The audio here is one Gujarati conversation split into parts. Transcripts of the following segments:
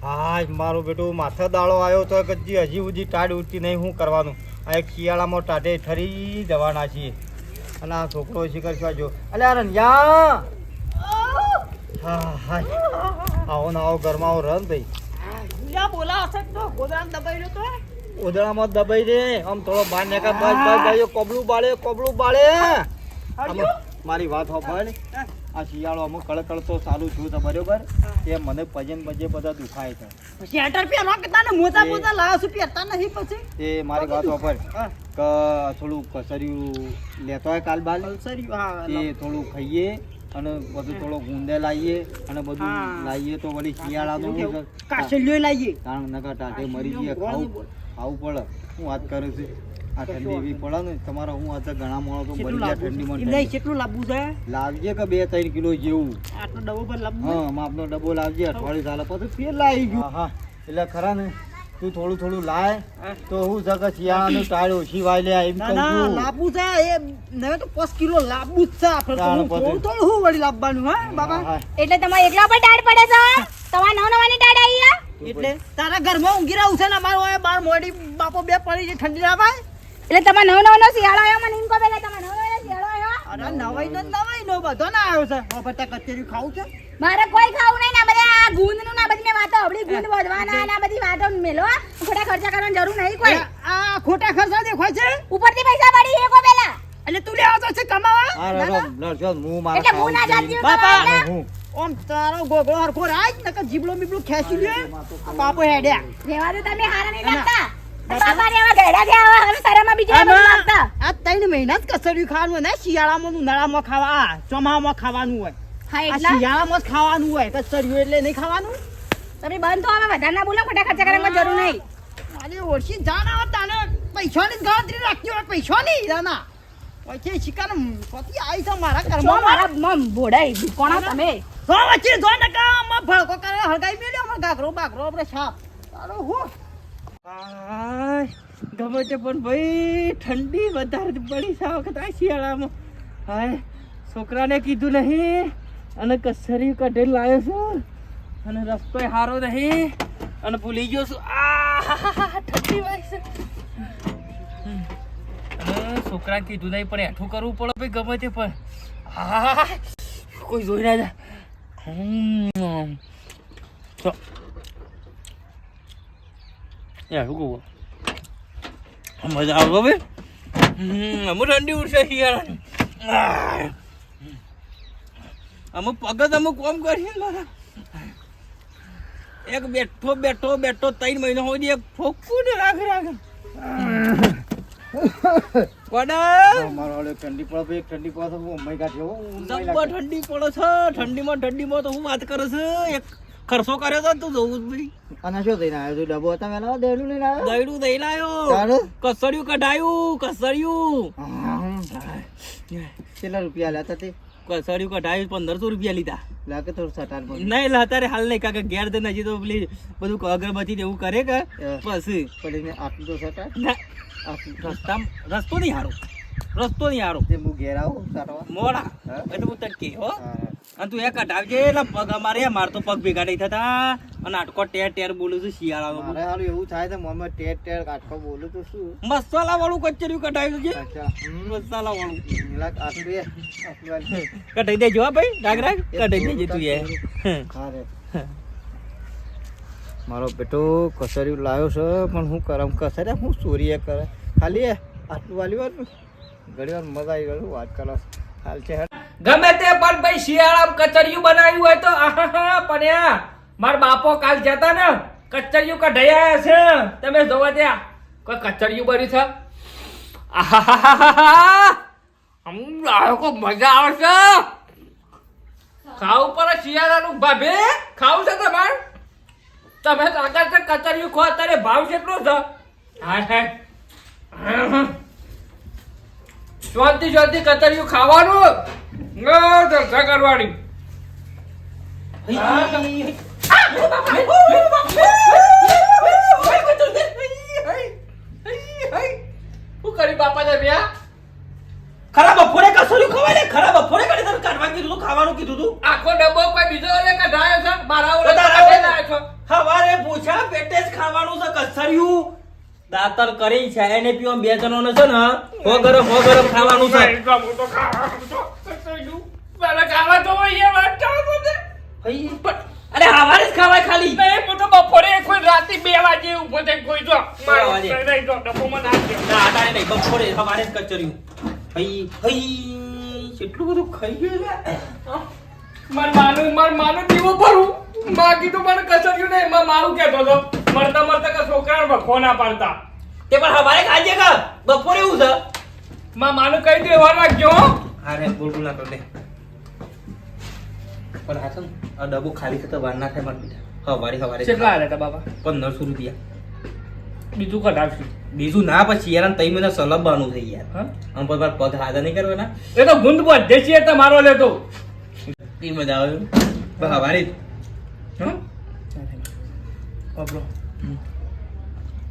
હા મારું બેટું માથે દાડો આવ્યો તો હજી સુધી ટાઢ ઉઠતી નહીં. શું કરવાનું? આ એક શિયાળામાં ટાઢે ઠરી જવાના છીએ અને આ છોકરો શિખર શું જો અલ્યા રંજા. હા હા આવો ને આવો ઘરમાં આવો રન ભાઈ. ઉદળામાં દબાઈ દે આમ થોડો બાર ને કોબલું બાળે મારી વાત સાંભળ. આ શિયાળો અમુક કળકળ તો ચાલુ થયું છે બરોબર. એ મને પજન બજે બધા દુખાય છે. એ મારી વાત સાંભળ કે થોડું કસર્યું લેતો હોય કાલ બાલ એ થોડું ખાઈએ અને બધું થોડો ગુંદે લાવીએ અને બધું લાવીએ તો વળી શિયાળાનું કાશલ્યો લાવીએ કારણ નકા ટાટે મરી જઈએ ખાવું પડે. હું વાત કરું છું આ ઠંડી એવી પડે ને તમારે હું અત્યારે ઘણા માણસો મરી ગયા ઠંડીમાં. કેટલું લાવવું છે? લાવજે કે 2-3 કિલો જેવું. આટલો ડબ્બો પર લાવવું? હા માપનો ડબ્બો લાવજે. અઠવાડિયું ચાલે પછી પેલા આવી ગયું. હા એટલે ખરા ને તું થોડું લાય તો હું જગત શિયાળાનું ટાળ ઓછી વાય લે એમ કહું છું. લાવવું છે એ નવે તો 5 કિલો લાવવું જ છે આપણે. થોડું હું વળી લાવવાનું હા બાબા. એટલે તમારે એકલા પર ટાઢ પડે છે? તમારે નવનવાની ટાઢ આવી છે? એટલે તારા ઘરમાં ઊંઘી રહું છે ને અમારો બાર મોડી બાપો બે પડી છે ઠંડી ના ભાઈ. એટલે તમારે નવ શિયાળો આવ્યો મને એમ કહો પેલા તમારે નવ શિયાળો આવ્યો? અરે નવાઈ નો બધો ના આવ્યો છે. હવે બટા કચેરી ખાવું છે મારે કોઈ ખાવું નહીં. ના બધા આ ગુંદ નું ના બધી મેં વાતો હબળી ગુંદ વધવાના ના બધી વાતો મેલો. ખોટા ખર્ચા કરવાની જરૂર નહીં કોઈ. આ ખોટા ખર્ચા દેખાય છે ઉપરથી પૈસા પડી એ કો પેલા. એટલે તું લેવા તો છે કમાવા. હા રડો લડજો હું મારા એટલે હું ના જાતી બાપા હું ઓમ તારો ગોગળો હરખો રાખ નકર જીબડો બીબડો ખેંચી લે. આ બાપો હેડ્યા રેવા દો તમે હારા નહીં લાગતા. બાપા ને આવા ગયડા થયા હવે શરમમાં બીજા બધું લાગતા. આ 3 મહિના જ કસર્યું ખાવાનું ને શિયાળામાં ઉનાળામાં ખાવા ચોમાહામાં ખાવાનું હોય. હા આ એટલા શિયાળામાં જ ખાવાનું હોય કસર્યું એટલે નહીં ખાવાનું. તમે બંધ તો હવે વધારે ના બોલો. ખોટા ખર્ચા કરવાની જરૂર નહીં. અરે ઓળખી જાન આવે તાને પૈસાની જ ગણતરી રાખી હોય. પૈસાની જાના પછી શિકાર પતિ આવી છે મારા જો ઘરમાં. મારા મમ ભોડાઈ કોણ તમે? જો વચ્ચે જો નકામાં ભડકો કરે હળગાઈ મેલ્યો અમાર ગાગરો બાગરો આપણે સાપ તારો હું ગમે તે પણ ભાઈ ઠંડી વધારે પડી છે આ વખત આ શિયાળામાં. હાય છોકરાને કીધું નહીં અને કસરી કઢેલ લાવ્યો છું અને રસ્તો સારો નહીં અને ભૂલી ગયો છું. ઠંડી વાય છે અને છોકરાને કીધું નહીં પણ હેઠું કરવું પડે ભાઈ ગમે તે પણ. કોઈ જોઈ ના જાય. શું કહું મજા આવતો ભાઈ. અમુક ઠંડી ઉઠશે શિયાળાની. અમુક પગ જ અમુક કોમ કરીએ મારા. એક બેઠો 3 મહિનો હોય એક ફોકું ને રાખ મારો ઠંડી પડે ઠંડી પડે હું મય કાઢ્યો ઠંડી પડે છે. ઠંડીમાં તો હું વાત કરે છે. એક ખર્ચો કર્યો તો તું જોવું ભાઈ. અને શું થઈને આવ્યો તું? ડબ્બો હતા મેલા દેડું લઈને આવ્યો. દહીડું દઈ લાયો. કસર્યું કઢાયું કસર્યું. કેટલા રૂપિયા લેતા તે? કસર્યું કઢાયું 1500 રૂપિયા લીધા. લાગે થોડું સટાર નહીં અત્યારે હાલ નહીં કાકા ઘેર દે હજી તો પેલી બધું અગરબત્તી એવું કરે કે પછી પડીને આટલું તો સટાર રસ્તો નહીં હારો તે હું ઘેર આવું સારવા મોડા એટલે હું તને કે હો. અને તું એ કઢાવજે એટલે પગ અમારે માર તો પગ ભેગા નહીં થતા અને આટકો ટેર બોલું છું શિયાળામાં. મારે હારું એવું થાય છે મોમાં ટેર કાટકો બોલું તો શું મસાલા વાળું કચરિયું કઢાવ્યું છે. મસાલા વાળું કઢાઈ દેજો હા ભાઈ. રાગ કઢાઈ દેજે તું એ. મારો બેટો કસર્યું લાવ્યો છે પણ હું કરમ કસર્યા હું ચોરીએ કરે ખાલી આટલું વાલી વાર ઘણી વાર મજા આવી ગયું વાત કરો હાલ છે. ગમે તે પણ ભાઈ શિયાળામાં કચરિયું બનાવ્યું હોય તો આહા પણ મારા બાપો કાલ જતા ને કચરિયું કઢાયા છે. તમે જોવા ત્યાં કોઈ કચરિયું બન્યું છે. આહા કો મજા આવશે ખાવું પડે શિયાળાનું. ભાભી ખાવું છે તમારે? તમે આગળ કચરિયું ખો અત્યારે ભાવ કેટલો છે? હા શાંતિ કચરિયું ખાવાનું જલસા કરવાની. શું કરી બાપા જમ્યા? ખરા બપોરે કસર્યું ખવાય ને. ખરા બપોરે કરી તને કાઢવા કીધું ખાવાનું કીધું તું. આખો ડબ્બો કોઈ બીજો ઓલે કઢાયો છે મારા ઓલે તારા કઢાઈ લાવ્યો છો. સવારે ઓછા પેટે જ ખાવાનું છે કસરિયું દાતર કરી છે એને પીવા બે જણોને છે ને હો ગરમ ખાવાનું છે મારે ખાવા તો હોય વાત કરો તો ને. ભાઈ પણ અરે હવારે જ ખાવાય ખાલી નહીં, હું તો બપોરે કોઈ રાતે 2 વાગે ઊભો થઈ કોઈ જો મારો વાગે. નહીં તો ડબ્બોમાં નાખી દે. ના અટાણે નહીં બપોરે હવારે જ કચર્યું ભાઈ કેટલું બધું ખાઈ ગયું છે માર માનું દીવો ભરું બાકી તો મને કસર્યું નહીં. મારું કહેતો હતો મરતા કે છોકરાને વખો ના પાડતા. તે પણ હવારે ખાજે કે બપોરે એવું છે માનું કહી દે વાર રાખજો હો. અરે બોલ ના તો દે પણ હા છે ને આ ડબ્બો ખાલી થતા વાર ના થાય મારા બેટા હવારે કેટલા આલે તા બાબા? 1500 રૂપિયા બીજું કઢાવશું. બીજું ના પછી યાર તઈ મને સલબવાનું થઈ યાર હા? આમ પર પગ હાથા નહીં કરવાના એ તો ગુંદ બધે છે તમારો લેતો. એ મજા આવે બસ હવારે જ. હા? બાપરો.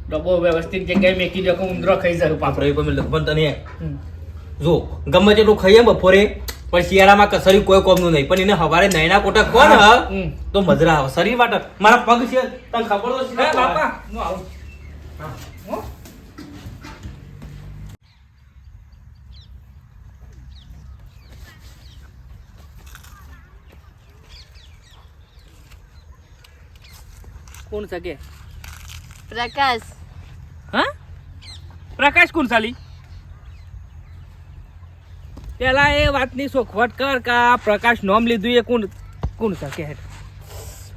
ડબ્બો વ્યવસ્થિત જગ્યાએ મેકી દો કે ઉંદરો ખાઈ જરું પાપડો. આપણે કોઈ લગભગ તને જો ગમે તેટલું ખાઈએ બપોરે પણ શિયાળામાં કસરી કોઈ કોમનું નહીં પણ એને હવારે નૈના કોટા કોણ હ તો મજરા આવે શરીર માટે મારા પગ છે તને ખબર તો છે હે બાપા હું આવું. હા હો. કોણ સકે? પ્રકાશ હા? પ્રકાશ કોણ સાલી? પેલા એ વાતની સોખવટ કર કે આ પ્રકાશ નામ લીધું એ કોણ શકે હે?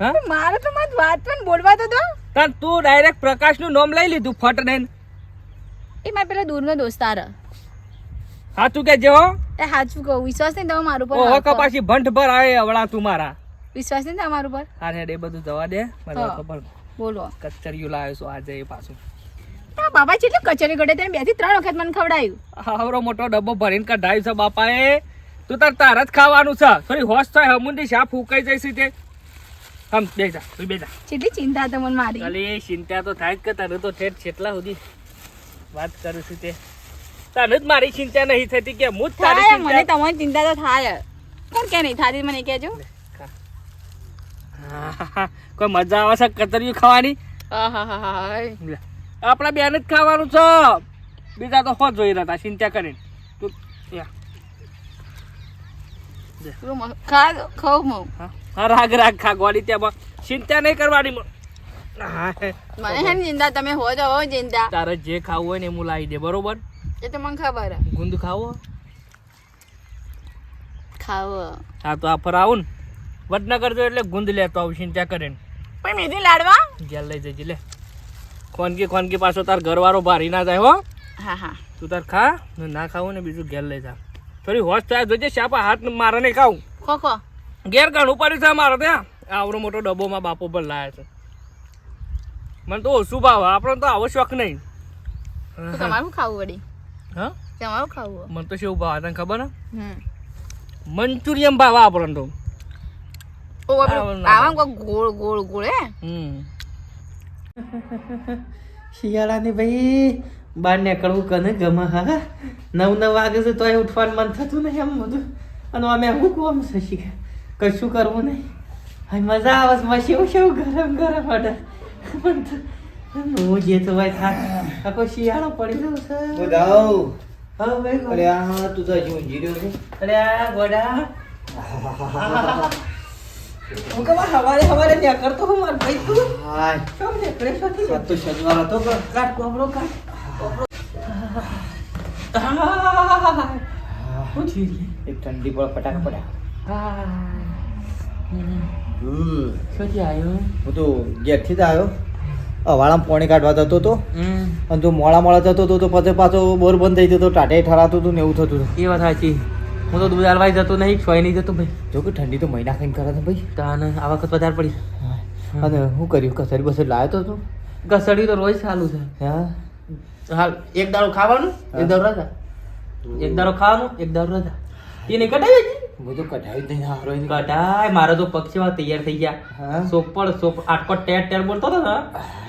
હા? મારે તો મત વાત પણ બોલવા તો દો. તાર તું ડાયરેક્ટ પ્રકાશનું નામ લઈ લીધું ફટ દઈને. એ મારા પેલો દૂરનો દોસ્તાર હે. હા તું કે જો એ સાચું કહું વિશ્વાસ નહીં તમે મારું પર ઓહો રાખો. કપાસી ભંઠ ભર આવે અવળા તું મારા. વિશ્વાસ નહીં તમારું પર હા રે એ બધું જવા દે મને હા. ખબર બોલો કચરિયું લાવ્યો છું આજે એ પાછું. આ બાબા કેટલું કચરી ગળે તેને 2 થી 3 વખત મને ખવડાયું. આવરો મોટો ડબ્બો ભરીને કઢાયું છે બાપાએ. તું તાર જ ખાવાનું છે. થોડી હોશ થાય હમુંડી શા ફૂંકાઈ જઈશ તે. હમ બેજા તું બેજા. કેટલી ચિંતા તો મને મારી. અલી ચિંતા તો થાય જ કે તને તો ઠેઠ છેટલા સુધી વાત કરું છું તે. તને જ મારી ચિંતા નહીં થતી કે હું જ તારી થાય મને ચિંતા. તમારી ચિંતા તો થાય કોણ કે નહીં થાતી મને કહેજો. હા, કોઈ મજા આવે છે કતરીયું ખાવાની? આહાહાહા. લે, આપણા બેન જ ખાવાનું છે. બીજા તો હો જોઈ રહ્યા ચિંતા કરીને. તું યા. ખા ખાઉં હું. હા રાગ ખા ગોળી ત્યાં ચિંતા નહીં કરવાની. હા, મને હે ને ચિંતા તમે હો તો હો ચિંતા તારે જે ખાવું હોય ને એ હું લાવી દે બરોબર. એ તો મને ખબર હે. ગુંદ ખાવો? ખાવો હા તો આ ફર આવું ને વડનગર કરજો એટલે ગુંદ લેતો આવું ચિંતા કરીને. પણ મેથી લાડવા. ઘેર લઈ જજે લે. ખોનગી પાછો તાર ઘરવાળો ભારી ના જાય હો. હા હા તું તાર ખા ને ના ખાવું ને બીજું ઘેર લઈ જા. થોડી હોશ થાય જોજે શાપા હાથ મારે નહીં ખાવું. ખો ખો ઘેર ઘણું પડ્યું છે મારે ત્યાં. આવડો મોટો ડબ્બોમાં બાપો પર લાયા છે. મને તો ઓછું ભાવ આપણને તો આવો શોખ નહીં. તો તમારું ખાવું વળી હા તમારું ખાવું મને તો શું ભાવ તને ખબર ને હમ મંચુરિયન ભાવ આપણને તો. ઓ આવા કોઈ ગોળ ગોળ ગોળ હે શિયાળાની ભાઈ બહાર નીકળવું કને ગમે હા 9 વાગે છે તોય ઉઠવાનું મન થતું નહીં એમ બધું અને અમે હું કોમ છે શીખે કશું કરવું નહીં હા મજા આવે છે સેવ ગરમ અડે હું જે તો ભાઈ થાક આખો શિયાળો પડી જવું છે બધાઓ હા ભાઈ અરે આ તું તો હજી ઊંઘી રહ્યો છે. અરે આ ગોડા હું કમા હવારે નીકળતો હું માર ભાઈ તું હાય કેમ નીકળે છો આ તો શનિવાર હતો કે કાટ કોબરો કાટ હું થયું રે? એક ઠંડી પર ફટાક પડ્યા શું છે આયો હું તો ઘેરથી જ આવ્યો અવાળામાં પાણી કાઢવા જતો હતો અને તું મોડા જતો હતો તો પછી પાછો બોર બંધ થઈ જતો ટાટે ઠરાતું હતું ને એવું થતું હતું. એ વાત સાચી હું તો દૂધ આલવાય જતો નહીં છોય નહીં જતો ભાઈ જો કે ઠંડી તો મહિના ખાઈને કરે છે ભાઈ. તાને આ વખત વધારે પડી અને શું કર્યું કસરી બસરી લાવ્યો તો તું? ઘસડી તો રોજ ચાલુ છે હા હાલ એક દાડો ખાવાનું એક દાડો રજા એક દાડો ખાવાનું એક દાડો રજા એ નહીં કટાવી હું તો કઢાયું જ નહીં હારો એની. કટાય મારો તો પક્ષીમાં તૈયાર થઈ ગયા હા સોપડ આટપટ ટેર બોલતો હતો ને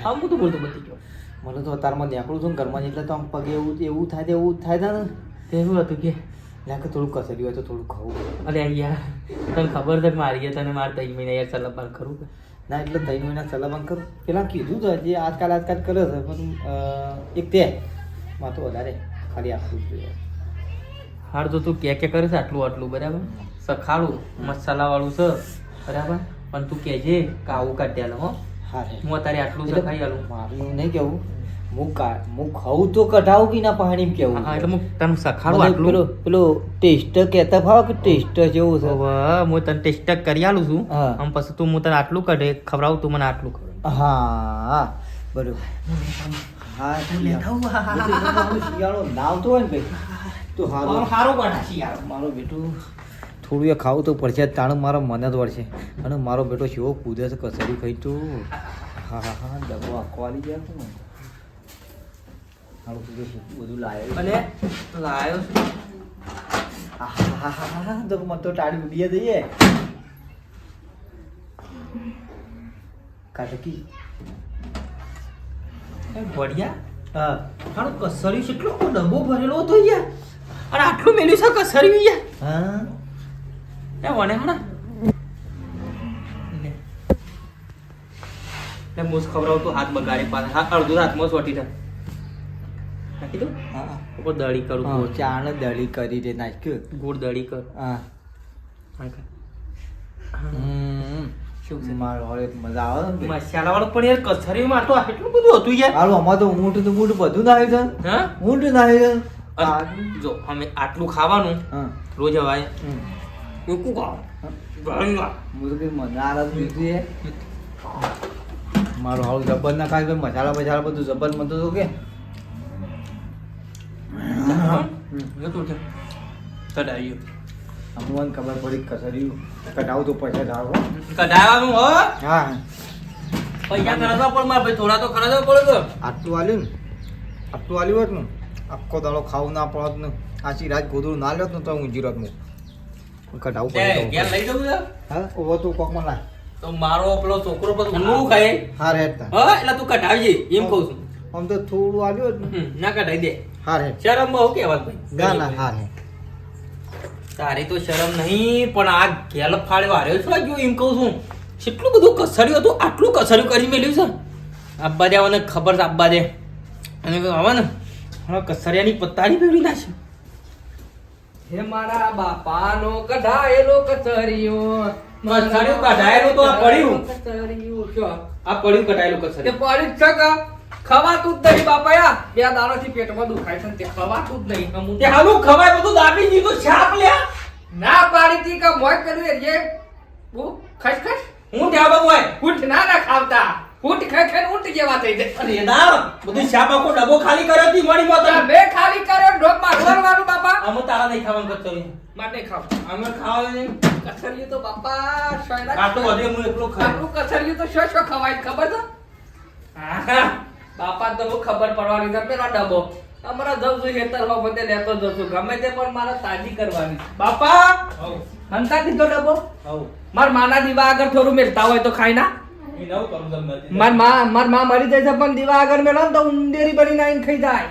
આમ બધું બોલતો બધી ગયો મને તો અતારમાં નીકળું છું ને ઘરમાં એટલે તો આમ પગે એવું થાય છે ને તેવું હતું કે લાગે થોડું કસરી હોય તો થોડું ખાવું. અરે યાર તને ખબર છે કે મારી તને મારે 3 મહિના યાર ચલબાર ખરું ના એટલે 3 મહિના સલાહ કરું પેલા કીધું તો જે આજકાલ કરે છે પણ એક તે માં તો વધારે ખાલી આટલું જોઈએ. હાર તો તું કે કરે છે આટલું બરાબર સખાડું મસાલાવાળું છે બરાબર પણ તું કહેજે કે આવું કાઢ્યા હો હા હે હું અત્યારે આટલું સખાઈ આલું. મારું નહીં કેવું હું ખાવું તો કઢાવું કે ના પાણી કેવું હા એટલે હું તને સખાડું મને આટલું પેલો ટેસ્ટ કહેતા ભાવ કે ટેસ્ટ જેવું છે. હવે હું તને ટેસ્ટ કરી આલું છું હા. આમ પછી તું હું તને આટલું કાઢે ખવડાવું તું મને આટલું ખવડાવ. હા બરોબર હા શિયાળો નાવતો હોય ને ભાઈ તો હારું સારું બનાવશે યાર. મારો બેટું થોડું એ ખાવું તો પડશે તાણ મારો મન જ વળશે અને મારો બેટો શિવો કૂદે છે કસરી ખાઈ તું હા હા હા ડબ્બો આખો આવી ગયા તું મારું કૂદે છે બધું લાવ્યો અને લાયો છું. હા હા હા હા તો મને તો ટાળી ઉડીએ દઈએ કાટકી એ બઢિયા હા હારું કસર્યું છે એટલો ડબ્બો ભરેલો હતો યાર અને આટલું મેલ્યું છે કસર્યું યાર હા એ વણે હણા લે મૂસ ખવડાવ તો હાથ બગાડે પાસે હા અડધું હાથમાં સોટી થાય નાખી દઉં હા ઉપર દળી કરું હા ગોળ ચાણ દળી કરી દે નાખ્યું ગોળ દળી કર હા શું છે મારો હવે મજા આવે ને મસાલા વાળું પણ યાર કસરીમાં તો આટલું બધું હતું યાર હાલો અમાર તો ઊંટ બધું નાખ્યું છે હા ઊંટ નાખ્યું અને જો અમે આટલું ખાવાનું હા રોજ હવાય હમ. કોકું ખાવ ઘણી વાર હું તો કઈ મજા આવે બીજું એ મારું હાલ જબર ના ખાય મસાલા બસાલા બધું જબર મતો તો કે નતું છે કઢાયું અમને ખબર પડી કસર્યું કટાવું તો પૈસા ધારો કઢાવાનું હો હા પૈસા ખર્ચવા પણ મારે ભાઈ થોડા તો ખર્ચવા પડે તો આટલું આલ્યું ને આટલું આલ્યું હોત ને આખો દાડો ખાવું ના પડત ને આછી રાત ગોદડું ના લેત ને તો હું જીરત હું કટાવું ઘેર પડે લઈ જવું છે હા ઓવો તું કોકમાં લાય તો મારો પેલો છોકરો પછી હું ખાય હા રેટ હા એટલે તું કઢાવજે એમ કહું છું આમ તો થોડું આલ્યું હોત ને ના કઢાઈ દે હા રેટ શરમ બહુ કહેવાત ભાઈ ના ના હા રેટ તારી તો શરમ નહીં પણ આ ઘેલ ફાળ્યો હાર્યો છો જો એમ કહું છું કેટલું બધું કસર્યું હતું આટલું કસર્યું કરી મેલ્યું છે આબ્બા દે મને ખબર છે આબ્બા દે અને હવે ને હવે કસરિયાની પત્તારી પેલી નાખી હે મારા બાપાનો કઢાયેલો કચરિયો કચરિયું કઢાયેલું તો આ પડ્યું. કચરિયું કયો? આ પડ્યું કટાયેલું તે કસરિયું પડી જ છે કે ખવાતું જ નહીં બાપાયા બે દાડાથી પેટમાં દુખાય છે ને તે ખવાતું જ નહીં અમુક તે હાલું ખવાય બધું દાબી દીધું છાપ લ્યા ના પાડી હતી કે મોય કર્યું એ હું ખસખસ હું ત્યાં બાબુ ઊંટ ના ના ખાવતા ઊંટ ખાઈ ખાઈને ઊંટ જેવા થઈ જાય અરે ના બધું છાપ આખો ડબ્બો ખાલી કર્યો હતી મારી આ માતા બે ખાલી કર્યો ઢોક મારવાનું બાપા અમે તારા નહીં ખાવાનું કચરિયું માટે ખાવ અમે ખાવા નહીં કચરિયું તો બાપા શોયલા આટલું વધે હું એકલો ખાય આટલું કચરિયું તો શું શું ખવાય ખબર છે આહા, બાપા તો હું ખબર પડવાની છે પેલા ડબ્બો અમારા જઉં છું ખેતરમાં બધે લેતો જઉં છું ગમે તે પણ મારે તાજી કરવાની બાપા હંતા દીધો ડબ્બો હવ માર માના દીવા આગળ થોડું મેલતા હોય તો ખાઈ ના ઈ નવ કરું તમને માર માં મરી જાય છે પણ દીવા આગળ મેલો ને તો ઉંદેરી બનીને આવીને ખાઈ જાય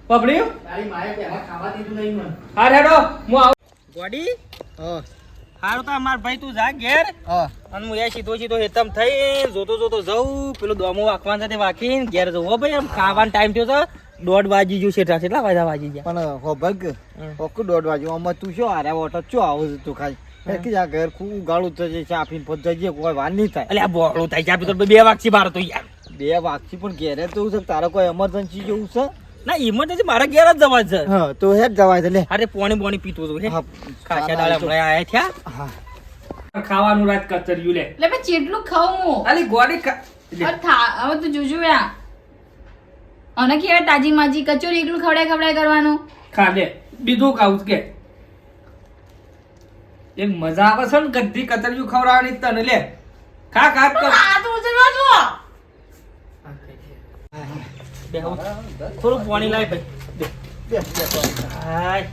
પબડ્યું તારી માએ પહેલા ખાવા દીધું નહીં મને હા હેડો હું આવું ગોડી હા હારું તો માર ભાઈ તું જા ઘેર હા અને હું એ સીધો સીધો હેતમ થઈ જોતો જઉં પેલું દોમો વાંકવાનું સાથે વાંકીને ઘેર જવું હો ભાઈ આમ ખાવાનો ટાઈમ થયો છે 1:30 વાગી ગયું છે કેટલા વાગ્યા વાગી ગયા પણ હો ભગ ઓકું 1:30 વાગે આમાં તું શું હારે ઓટો ચો આવો છે તું ખાઈ કે જા ઘર ખૂબ ગાળું થશે ચાપીને પદ જઈએ કોઈ વાર નહીં થાય અલે આ બોળું થાય છે તો 2 વાગથી બાર તો યાર બે વાગથી પણ ઘેરે તો છે તારે કોઈ એમરજન્સી જેવું છે ના ઇમરજન્સી મારા ઘેર જ જવા છે હા તો હેડ જવાય છે લે અરે પોણી પીતું હતું હે હા ખાસા દાડા હમણાં આયા થયા હા ખાવાનું રાત કચરિયું લે એટલે મેં જેટલું ખાઉં હું અલી ગોડી હવે તું જોજો યા અને કે તાજી માજી કચોરી એકલું ખવડાય કરવાનું ખા લે બીજું ખાવું કે એક મજા આવે છે ને ગદ્દી કચરિયું ખવડાવવાની તને લે ખા ખા કર આ તો ઉજળવા જો બે હું થોડું પાણી લાવી ભાઈ હાય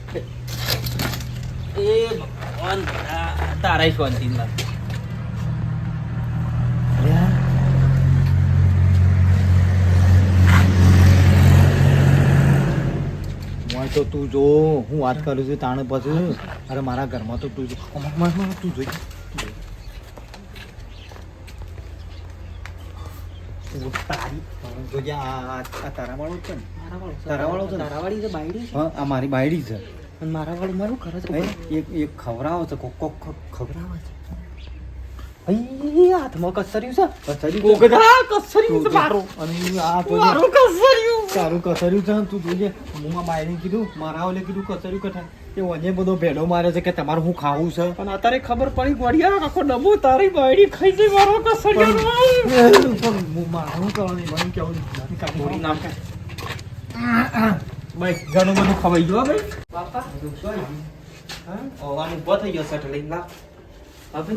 એ ભગવાન તારા શાંતિ ના મોય તો તું જો હું વાત કરું છું તાણે પછી અરે મારા ઘરમાં તો તું જો તું જોઈ તારી જોજે આ તારા વાળો છે ને તારા વાળો છે. તારાવાળી છે બાયડી છે હા આ મારી બાયડી છે અને મારા વાળું મારું ઘર છે એક ખવડાવે છે કોક ખવડાવે છે ભાઈ હાથમાં કસર્યું છે કચરી કોકદા કસર્યું છે મારું અને આ તો મારું કસર્યું તારું કચર્યું છે ને તું જોજે હું બાયડી કીધું મારા ઓલે કીધું કચર્યું કઠા એ વને બધો ભેડો મારે છે કે તમારે હું ખાવું છે પણ અત્યારે ખબર પડી ગોડિયા આખો ડબ્બો તારી બાયડી ખાઈ જાય મારો કસર્યો પણ હું મારું કરવાની મને કેવું થોડી નામ કે ભાઈ ઘણું બધું ખવાઈ ગયું હો ભાઈ બાપા હા ઓવાનું ઉભો થઈ ગયો સટ લઈને લાવ હવે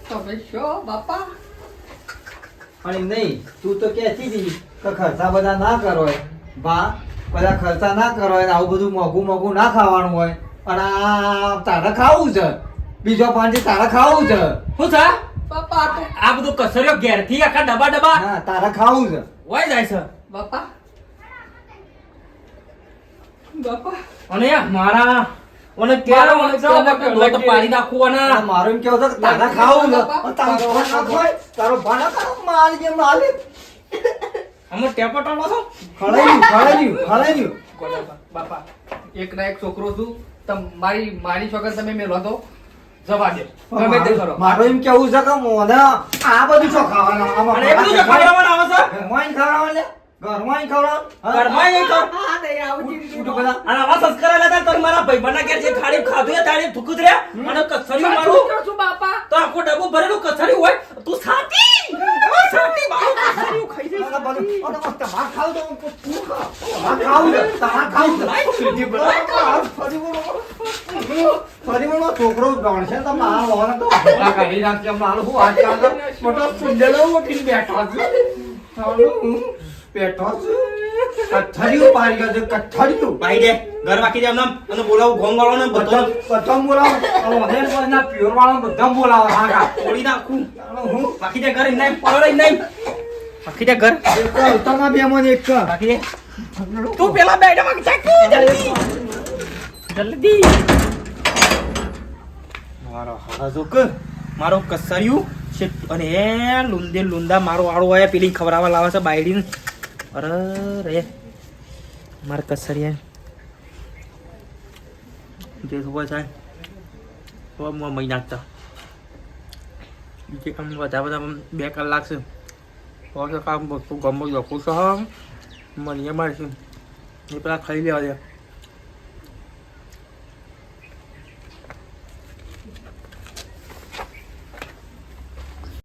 તમે શું બાપા પણ એમ નહીં તું તો કહેતી હતી કે ખર્ચા બધા ના કરો બા બધા ખર્ચા ના કરો આવું બધું મોંઘું ના ખાવાનું હોય પણ આ તારે ખાવું છે બીજો પાંચી તારે ખાવું છે શું છે બાપા આ બધું કસર્યો ઘેરથી આખા ડબ્બા હા તારે ખાવું છે હોય જાય છે બાપા બાપા અને મારા અને ક્યારે મને તો પાડી નાખું અને અને મારું એમ કેવું છે કે તારે ખાવું છે બાપા, તારો ભાન ના હોય, તારો ભાન ના કરો, માલિક અમે ટેપટાનો છો ખળાઈ બાપા એક ના એક છોકરો છું મારી છોકર તમે મેલો તો જવા દે ગમે તે કરો મારું એમ કેવું છે કે મોને આ બધું શું ખાવાનું અને એ બધું જો ખવડાવવાનું આવે છે ઘરમાં ખવડાવવાનું લે ઘરમાં ખવડાવવાનું ઘરમાં નહીં તો હા નહીં આવું ઉઠો બધા અને આવા સંસ્કાર લેતા તો મારા ભાઈબંધના ઘેર જે થાળી ખાધું એ થાળી થૂકું જ રે અને કસર્યું મારું છું બાપા તો આખો ડબ્બો ભરેલું કસર્યું હોય તું સાટી મારું કસર્યું ખાઈ જઈશ. અને બધું અને મસ્ત તમાર ખાવ તો તું ખા તમાર ખાવું છે તમાર ખાવું છે ફરી બોલો છોકરો ગણશે તો મારા લોન તો ભોળા કાઢી નાખશે મારું હું આજકાલ તો મોટો સુંદરો ઉઠીને બેઠો છું બેઠો છું કઠડિયું પાડી ગયો છે કઠડિયું ભાઈ દે ઘર વાકી દે એમ અને બોલાવું ગોમ વાળો ને બધો બધા બોલાવો અને વહેર પ્યોર વાળા બધા બોલાવો હા તોડી નાખું હું બાકી દે ઘર નહીં પડો નહીં બાકી દે ઘર ઉત્તરમાં બે માં એક બાકી દે તું પેલા બેઠા માં ચાકી જલ્દી જલ્દી મારો હાજો કે મારો કસર્યું છે અને એ લુંદા મારો આળો આયા પેલી ખવરાવા લાવે છે બાયડીને અરે રે માર કસરિયા જે હોય થાય તો મહી નાખતા બીજે કામ બધા 2 કલાક છે તો કામ બધું ગમો લખું છું મને મારશું એ પેલા ખાઈ લેવા દે